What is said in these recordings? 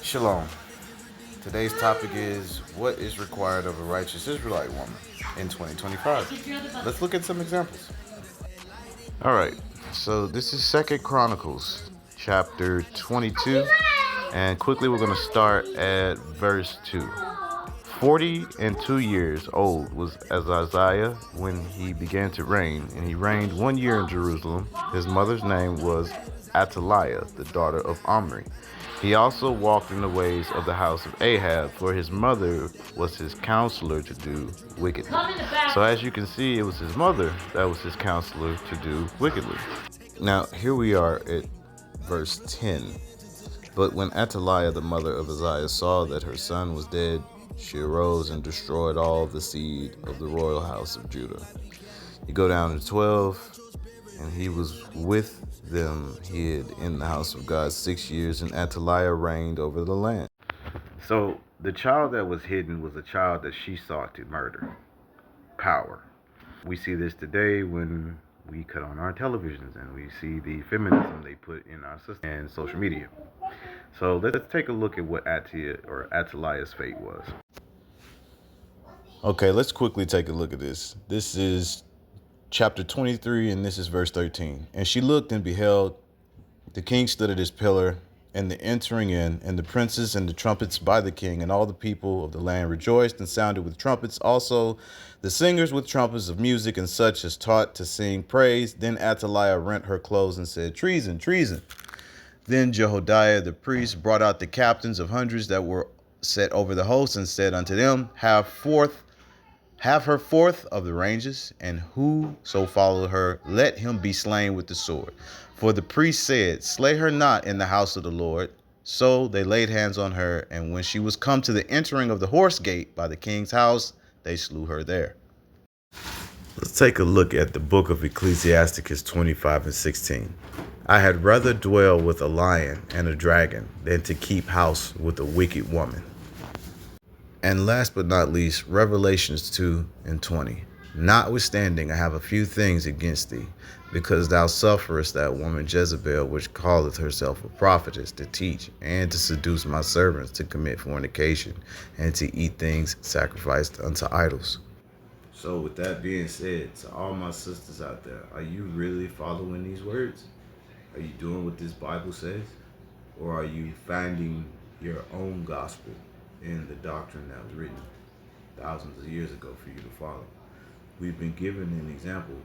Shalom. Today's topic is what is required of a righteous Israelite woman in 2025. Let's look at some examples. All right. So this is Second Chronicles chapter 22, and quickly we're going to start at verse 2. 42 years old was Ahaziah when he began to reign, and he reigned 1 year in Jerusalem. His mother's name was Athaliah, the daughter of Omri. He also walked in the ways of the house of Ahab, for his mother was his counselor to do wickedly. So as you can see, it was his mother that was his counselor to do wickedly. Now, here we are at verse 10. But when Athaliah, the mother of Ahaziah, saw that her son was dead, she arose and destroyed all the seed of the royal house of Judah. You go down to 12, and he was with them hid in the house of God 6 years, and Athaliah reigned over the land. So the child that was hidden was a child that she sought to murder. Power. We see this today when we cut on our televisions and we see the feminism they put in our system and social media. So let's take a look at what Athaliah's fate was. Okay, let's quickly take a look at this. This is chapter 23, and this is verse 13. And she looked and beheld, the king stood at his pillar, and the entering in, and the princes and the trumpets by the king, and all the people of the land rejoiced and sounded with trumpets. Also the singers with trumpets of music, and such as taught to sing praise. Then Athaliah rent her clothes and said, Treason, treason. Then Jehoiada the priest brought out the captains of hundreds that were set over the host, and said unto them, Have her forth of the ranges, and whoso followed her, let him be slain with the sword. For the priest said, Slay her not in the house of the Lord. So they laid hands on her, and when she was come to the entering of the horse gate by the king's house, they slew her there. Let's take a look at the book of Ecclesiasticus 25 and 16. I had rather dwell with a lion and a dragon than to keep house with a wicked woman. And last but not least, Revelations 2 and 20. Notwithstanding, I have a few things against thee, because thou sufferest that woman Jezebel, which calleth herself a prophetess, to teach and to seduce my servants to commit fornication and to eat things sacrificed unto idols. So with that being said, to all my sisters out there, are you really following these words? Are you doing what this Bible says? Or are you finding your own gospel in the doctrine that was written thousands of years ago for you to follow? We've been given an example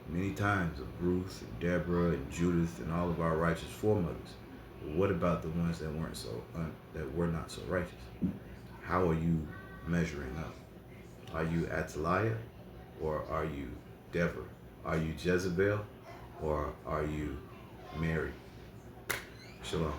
many times of Ruth and Deborah and Judith and all of our righteous foremothers. But what about the ones that were not so righteous? How are you measuring up? Are you Athaliah, or are you Deborah? Are you Jezebel, or are you Mary? Shalom.